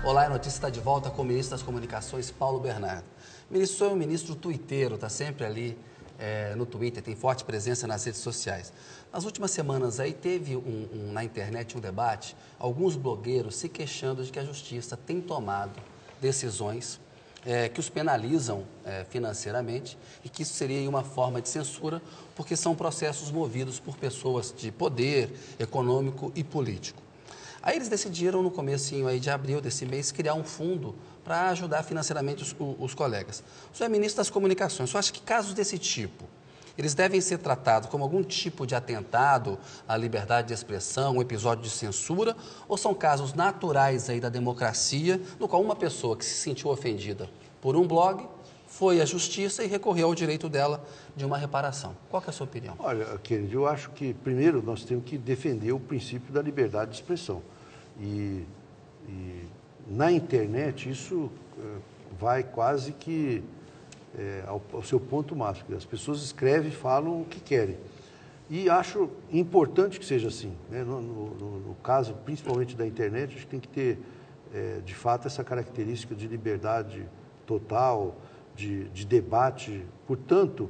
Olá, a notícia está de volta com o ministro das Comunicações, Paulo Bernardo. Ministro, o senhor é um ministro tuiteiro, está sempre ali no Twitter, tem forte presença nas redes sociais. Nas últimas semanas aí teve na internet um debate, alguns blogueiros se queixando de que a justiça tem tomado decisões que os penalizam financeiramente e que isso seria uma forma de censura, porque são processos movidos por pessoas de poder econômico e político. Aí eles decidiram, no comecinho aí de abril desse mês, criar um fundo para ajudar financeiramente os colegas. O senhor é ministro das Comunicações, o senhor acha que casos desse tipo, eles devem ser tratados como algum tipo de atentado à liberdade de expressão, um episódio de censura, ou são casos naturais aí da democracia, no qual uma pessoa que se sentiu ofendida por um blog foi à justiça e recorreu ao direito dela de uma reparação? Qual que é a sua opinião? Olha, querido, eu acho que, primeiro, nós temos que defender o princípio da liberdade de expressão. E na internet isso vai quase que ao seu ponto máximo. As pessoas escrevem e falam o que querem. E acho importante que seja assim, né? No caso, principalmente da internet, a gente tem que ter, de fato, essa característica de liberdade total, de debate. Portanto,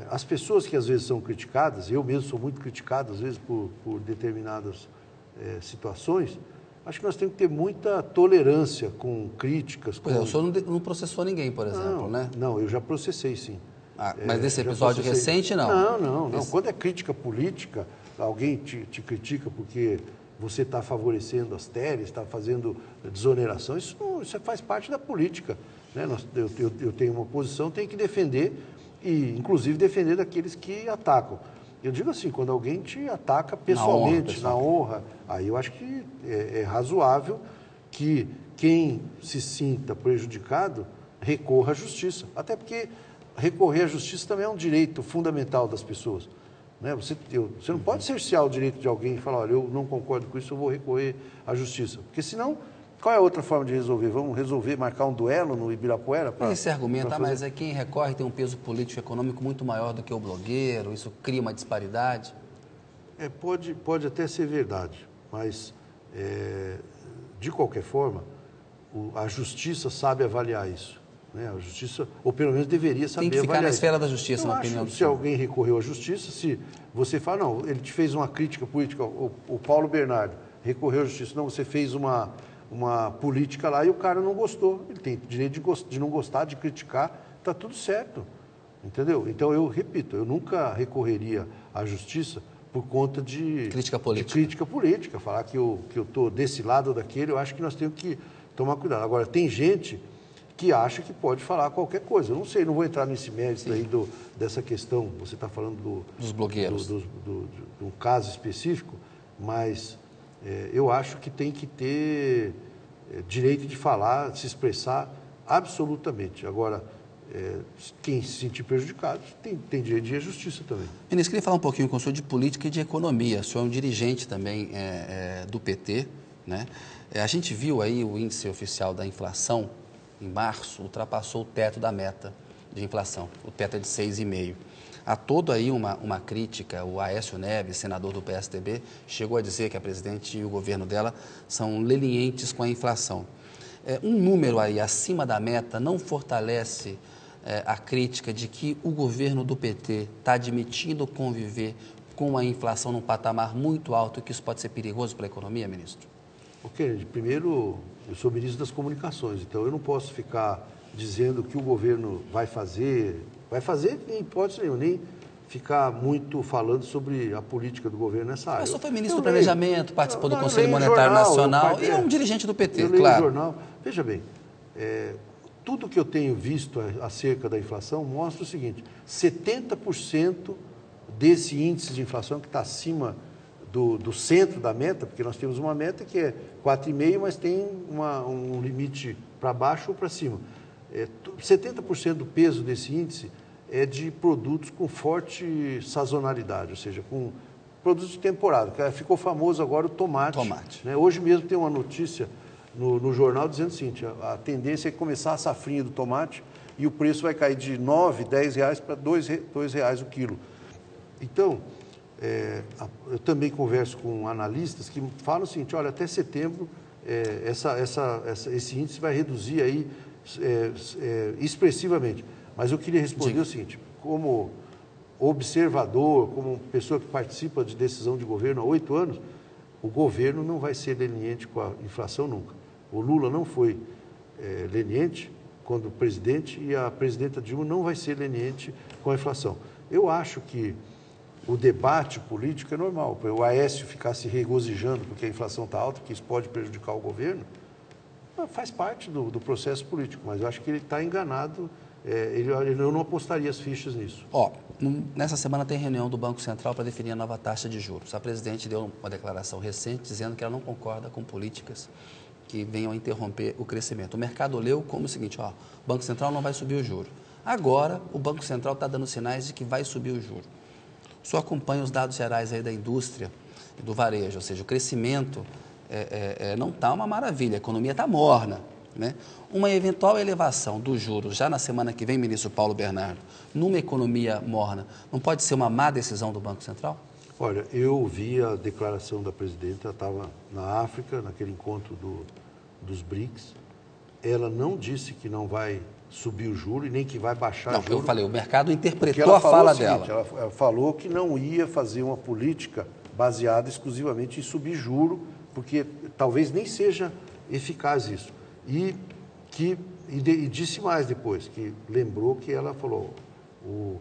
as pessoas que às vezes são criticadas, eu mesmo sou muito criticado, às vezes, por determinadas situações, acho que nós temos que ter muita tolerância com críticas. Pois é, o senhor não processou ninguém, por exemplo, né? Não, eu já processei, sim. Mas nesse episódio recente, não? Não. Quando é crítica política, alguém te critica porque você está favorecendo as teles, está fazendo desoneração, isso faz parte da política, né? Eu tenho uma posição, tenho que defender, e inclusive defender daqueles que atacam. Eu digo assim, quando alguém te ataca pessoalmente, na honra, aí eu acho que é razoável que quem se sinta prejudicado recorra à justiça. Até porque recorrer à justiça também é um direito fundamental das pessoas, né? Você não pode cercear o direito de alguém e falar, olha, eu não concordo com isso, eu vou recorrer à justiça. Porque senão, qual é a outra forma de resolver? Vamos resolver, marcar um duelo no Ibirapuera? Esse argumento, mas quem recorre tem um peso político e econômico muito maior do que o blogueiro, isso cria uma disparidade? Pode até ser verdade, mas, de qualquer forma, a justiça sabe avaliar isso, né? A justiça, ou pelo menos deveria saber avaliar. Tem que ficar na esfera da isso. justiça, na opinião do senhor. Se alguém recorreu à justiça, se você fala, não, ele te fez uma crítica política, o Paulo Bernardo recorreu à justiça, não, você fez uma política lá e o cara não gostou. Ele tem direito de não gostar, de criticar, está tudo certo, entendeu? Então, eu repito, eu nunca recorreria à justiça por conta de crítica política. Falar que eu estou desse lado ou daquele, eu acho que nós temos que tomar cuidado. Agora, tem gente que acha que pode falar qualquer coisa. Eu não sei, não vou entrar nesse mérito aí dessa questão, você está falando dos blogueiros, de um caso específico, mas eu acho que tem que ter direito de falar, de se expressar absolutamente. Agora, quem se sentir prejudicado tem direito de ir à justiça também. Ministro, queria falar um pouquinho com o senhor de política e de economia. O senhor é um dirigente também do PT, né? A gente viu aí o índice oficial da inflação, em março, ultrapassou o teto da meta de inflação. O teto é de 6,5%. Há todo aí uma crítica, o Aécio Neves, senador do PSDB, chegou a dizer que a presidente e o governo dela são lenientes com a inflação. Um número aí acima da meta não fortalece a crítica de que o governo do PT está admitindo conviver com a inflação num patamar muito alto e que isso pode ser perigoso para a economia, ministro? Ok, primeiro, eu sou ministro das Comunicações, então eu não posso ficar dizendo que o governo vai fazer em hipótese nenhuma, nem ficar muito falando sobre a política do governo nessa área. O senhor foi ministro do Planejamento, participou do Conselho Monetário Nacional e é um dirigente do PT, claro. Eu leio o jornal. Veja bem, tudo que eu tenho visto acerca da inflação mostra o seguinte, 70% desse índice de inflação que está acima do centro da meta, porque nós temos uma meta que é 4,5%, mas tem um limite para baixo ou para cima. 70% do peso desse índice é de produtos com forte sazonalidade, ou seja, com produtos de temporada. Ficou famoso agora o tomate. Né? Hoje mesmo tem uma notícia no jornal dizendo o seguinte, a tendência é começar a safrinha do tomate e o preço vai cair de R$ 9, R$ 10 para R$ 2 o quilo. Então, eu também converso com analistas que falam o seguinte, olha, até setembro esse índice vai reduzir aí expressivamente. Mas eu queria responder o seguinte, como observador, como pessoa que participa de decisão de governo há 8 anos, o governo não vai ser leniente com a inflação nunca. O Lula não foi leniente quando presidente e a presidenta Dilma não vai ser leniente com a inflação. Eu acho que o debate político é normal. O Aécio ficar se regozijando porque a inflação está alta, que isso pode prejudicar o governo, faz parte do processo político, mas eu acho que ele está enganado. Eu não apostaria as fichas nisso. Nessa semana tem reunião do Banco Central para definir a nova taxa de juros. A presidente deu uma declaração recente dizendo que ela não concorda com políticas que venham a interromper o crescimento. O mercado leu como o seguinte, o Banco Central não vai subir o juro. Agora, o Banco Central está dando sinais de que vai subir o juro. Só acompanha os dados gerais aí da indústria e do varejo, ou seja, o crescimento não está uma maravilha, a economia está morna. Né? Uma eventual elevação dos juros já na semana que vem, ministro Paulo Bernardo, numa economia morna, não pode ser uma má decisão do Banco Central? Olha, eu vi a declaração da presidenta, ela estava na África, naquele encontro dos BRICS, ela não disse que não vai subir o juro e nem que vai baixar o juro. Eu falei, o mercado interpretou a fala dela. Ela falou que não ia fazer uma política baseada exclusivamente em subir juro, porque talvez nem seja eficaz isso. E disse mais depois, que lembrou que ela falou, o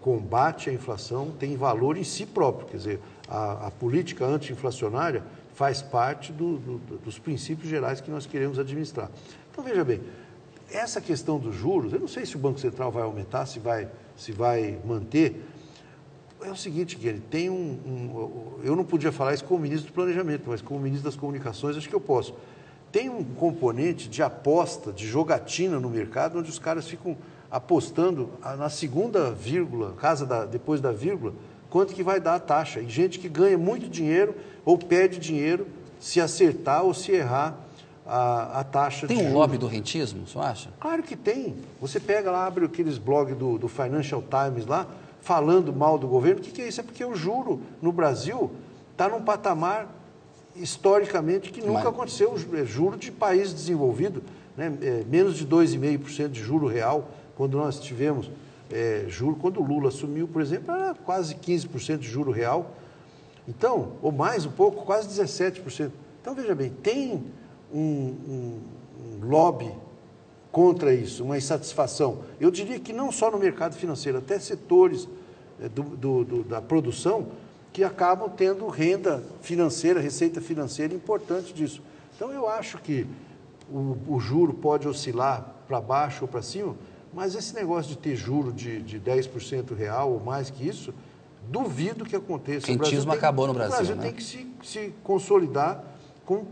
combate à inflação tem valor em si próprio, quer dizer, a política anti-inflacionária faz parte dos princípios gerais que nós queremos administrar. Então, veja bem, essa questão dos juros, eu não sei se o Banco Central vai aumentar, se vai manter. É o seguinte, Guilherme, tem eu não podia falar isso como ministro do Planejamento, mas como ministro das Comunicações acho que eu posso. Tem um componente de aposta, de jogatina no mercado, onde os caras ficam apostando na segunda vírgula, depois da vírgula, quanto que vai dar a taxa. E gente que ganha muito dinheiro ou perde dinheiro se acertar ou se errar a taxa de juros. Tem um lobby do rentismo, você acha? Claro que tem. Você pega lá, abre aqueles blogs do Financial Times lá, falando mal do governo. O que é isso? É porque o juro no Brasil está num patamar historicamente que nunca aconteceu. Juro de país desenvolvido, né? Menos de 2,5% de juro real, quando nós tivemos juro, quando o Lula assumiu, por exemplo, era quase 15% de juro real. Então, ou mais um pouco, quase 17%. Então, veja bem, tem um lobby contra isso, uma insatisfação. Eu diria que não só no mercado financeiro, até setores da produção que acabam tendo renda financeira, receita financeira importante disso. Então, eu acho que o juro pode oscilar para baixo ou para cima, mas esse negócio de ter juro de 10% real ou mais que isso, duvido que aconteça. O rentismo acabou no Brasil. O Brasil tem que se consolidar com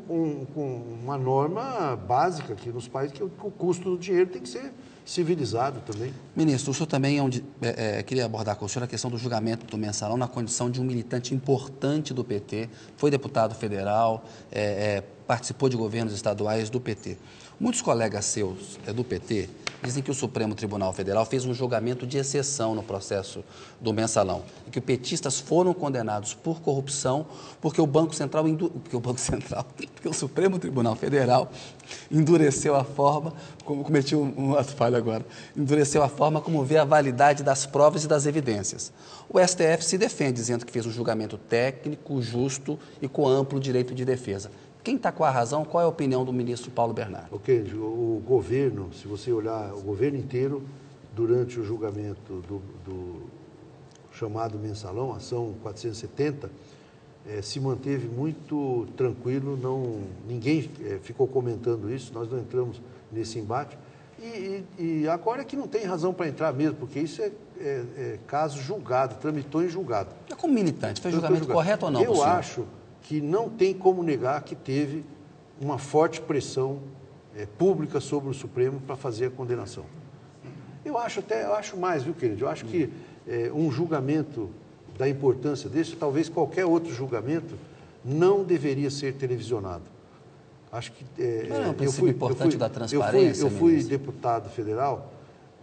uma norma básica aqui nos países, que o custo do dinheiro tem que ser civilizado também. Ministro, o senhor também queria abordar com o senhor a questão do julgamento do Mensalão na condição de um militante importante do PT, foi deputado federal, participou de governos estaduais do PT. Muitos colegas seus do PT dizem que o Supremo Tribunal Federal fez um julgamento de exceção no processo do Mensalão, e que petistas foram condenados por corrupção porque o Supremo Tribunal Federal endureceu a forma, cometi um ato falho agora, endureceu a forma como vê a validade das provas e das evidências. O STF se defende, dizendo que fez um julgamento técnico, justo e com amplo direito de defesa. Quem está com a razão? Qual é a opinião do ministro Paulo Bernardo? Ok, o governo, se você olhar o governo inteiro, durante o julgamento do chamado Mensalão, ação 470, se manteve muito tranquilo, ninguém ficou comentando isso, nós não entramos nesse embate. E agora é que não tem razão para entrar mesmo, porque isso é caso julgado, tramitou em julgado. É como militante, foi julgamento correto ou não? Eu acho que não tem como negar que teve uma forte pressão pública sobre o Supremo para fazer a condenação. Eu acho mais, viu, querido? Eu acho que um julgamento da importância desse, talvez qualquer outro julgamento, não deveria ser televisionado. Acho que não é um princípio importante da transparência. Eu fui deputado federal,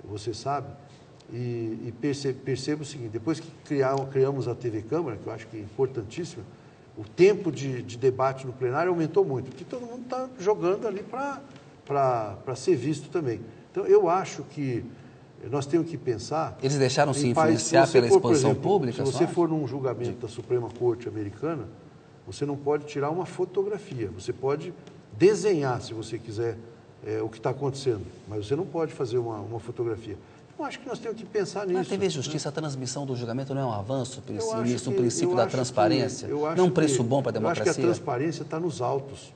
você sabe, e percebo o seguinte: depois que criamos a TV Câmara, que eu acho que é importantíssima, o tempo de debate no plenário aumentou muito, porque todo mundo está jogando ali para ser visto também. Então, eu acho que nós temos que pensar... Eles deixaram se influenciar pela exposição pública? Se você for num julgamento da Suprema Corte Americana, você não pode tirar uma fotografia, você pode desenhar, se você quiser, o que está acontecendo, mas você não pode fazer uma fotografia. Eu acho que nós temos que pensar nisso. Na TV Justiça, a transmissão do julgamento não é um avanço, ministro, um princípio da transparência? Não é um preço bom para a democracia? Eu acho que a transparência está nos autos.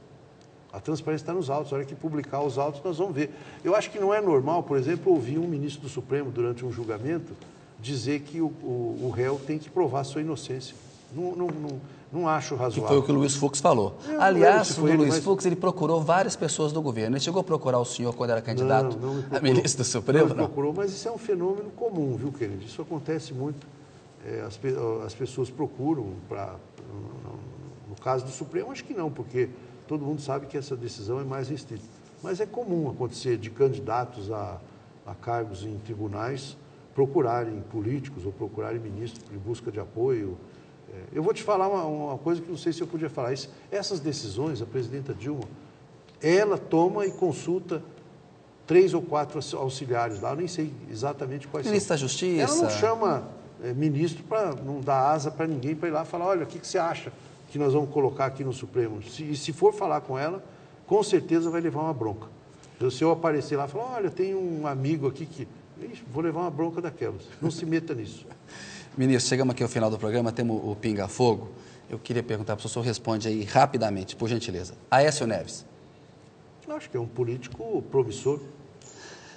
A transparência está nos autos. A hora que publicar os autos, nós vamos ver. Eu acho que não é normal, por exemplo, ouvir um ministro do Supremo, durante um julgamento, dizer que o réu tem que provar sua inocência. Não acho razoável. Que foi o que o Luiz Fux falou. Aliás, o Luiz Fux, ele procurou várias pessoas do governo. Ele chegou a procurar o senhor quando era candidato a ministro do Supremo? Não procurou, mas isso é um fenômeno comum, viu, querido? Isso acontece muito. As pessoas procuram, no caso do Supremo, acho que não, porque todo mundo sabe que essa decisão é mais restrita. Mas é comum acontecer de candidatos a cargos em tribunais procurarem políticos ou procurarem ministros em busca de apoio. Eu vou te falar uma coisa que não sei se eu podia falar. Essas decisões, a presidenta Dilma, ela toma e consulta 3 ou 4 auxiliares lá, eu nem sei exatamente quais são. Ministro da Justiça. Ela não chama ministro para não dar asa para ninguém para ir lá falar, olha, o que você acha que nós vamos colocar aqui no Supremo? E se for falar com ela, com certeza vai levar uma bronca. Se eu aparecer lá e falar, olha, tem um amigo aqui que... vou levar uma bronca daquelas. Não se meta nisso. Ministro, chegamos aqui ao final do programa, temos o Pinga Fogo. Eu queria perguntar para o senhor, responde aí rapidamente, por gentileza. Aécio Neves. Eu acho que é um político promissor.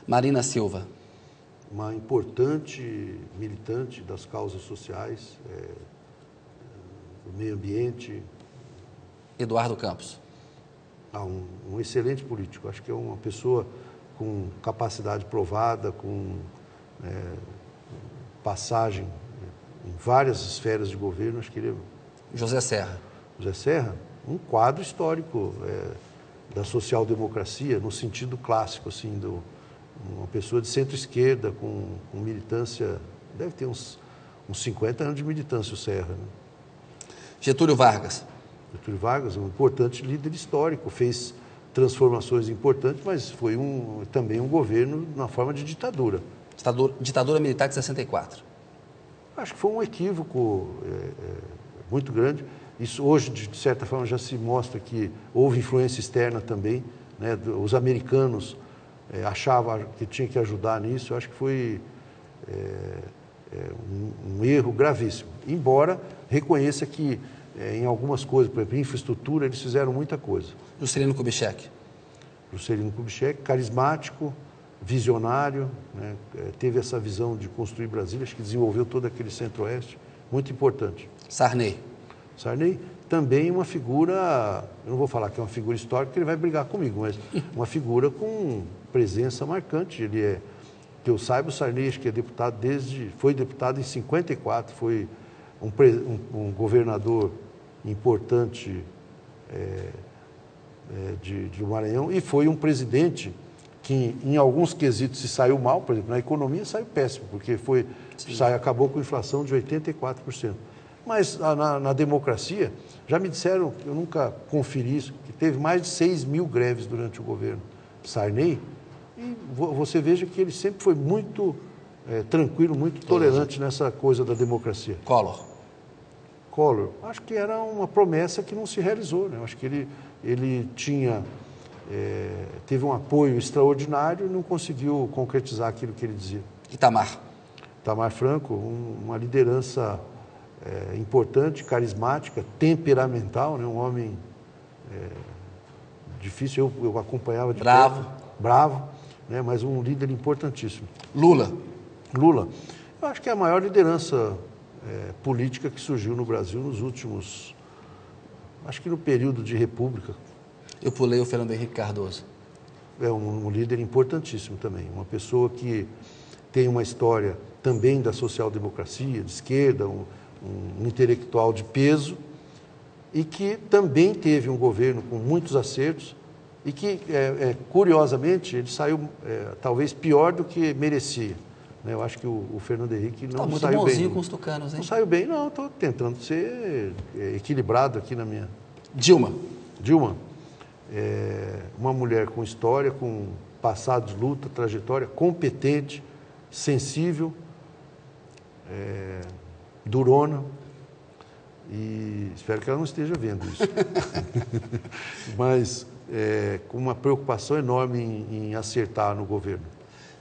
Marina Silva. Uma importante militante das causas sociais, do meio ambiente. Eduardo Campos. Um excelente político. Acho que é uma pessoa com capacidade provada, com passagem em várias esferas de governo. Acho que ele é... José Serra. José Serra, um quadro histórico da social-democracia, no sentido clássico, assim, uma pessoa de centro-esquerda, com militância, deve ter uns 50 anos de militância, o Serra. Né? Getúlio Vargas. Getúlio Vargas, um importante líder histórico, fez transformações importantes, mas foi também um governo na forma de ditadura. Ditadura militar de 64. Acho que foi um equívoco muito grande. Isso hoje, de certa forma, já se mostra que houve influência externa também. Né? Os americanos achavam que tinha que ajudar nisso. Eu acho que foi um erro gravíssimo. Embora reconheça que em algumas coisas, por exemplo, infraestrutura, eles fizeram muita coisa. Juscelino Kubitschek. Juscelino Kubitschek, carismático, visionário, né? Teve essa visão de construir Brasília, acho que desenvolveu todo aquele centro-oeste, muito importante. Sarney. Sarney também uma figura, eu não vou falar que é uma figura histórica, porque ele vai brigar comigo, mas uma figura com presença marcante. Ele que eu saiba, o Sarney acho que é deputado foi deputado em 54, foi um governador importante do Maranhão e foi um presidente que em alguns quesitos se saiu mal, por exemplo, na economia saiu péssimo, porque acabou com inflação de 84%. Mas na democracia, já me disseram, eu nunca conferi isso, que teve mais de 6 mil greves durante o governo Sarney, e você veja que ele sempre foi muito tranquilo, muito tolerante nessa coisa da democracia. Collor, acho que era uma promessa que não se realizou, né? Acho que ele teve um apoio extraordinário e não conseguiu concretizar aquilo que ele dizia. Itamar Franco, uma liderança importante, carismática, temperamental, né? Um homem difícil, eu acompanhava de perto. Bravo, né? Mas um líder importantíssimo. Lula, eu acho que é a maior liderança política que surgiu no Brasil nos últimos, acho que no período de república. Eu pulei o Fernando Henrique Cardoso. É um líder importantíssimo também, uma pessoa que tem uma história também da social-democracia, de esquerda, um intelectual de peso e que também teve um governo com muitos acertos e que, curiosamente, ele saiu talvez pior do que merecia. né? Eu acho que o Fernando Henrique não muito saiu bonzinho bem. com os tucanos, hein? Não saiu bem, não. Estou tentando ser equilibrado aqui na minha... Dilma, uma mulher com história, com passado de luta, trajetória, competente, sensível, durona, e espero que ela não esteja vendo isso. Mas com uma preocupação enorme em acertar no governo.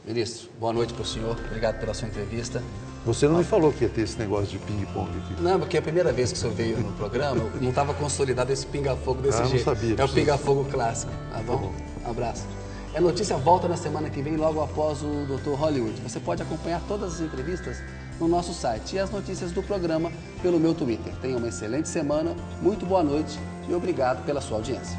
Ministro, boa noite para o senhor. Obrigado pela sua entrevista. Você não me falou que ia ter esse negócio de ping-pong aqui. Não, porque é a primeira vez que o senhor veio no programa, não estava consolidado esse pinga-fogo desse jeito. Não sabia. É o pinga-fogo clássico, tá bom? Um abraço. A notícia volta na semana que vem, logo após o Dr. Hollywood. Você pode acompanhar todas as entrevistas no nosso site e as notícias do programa pelo meu Twitter. Tenha uma excelente semana, muito boa noite e obrigado pela sua audiência.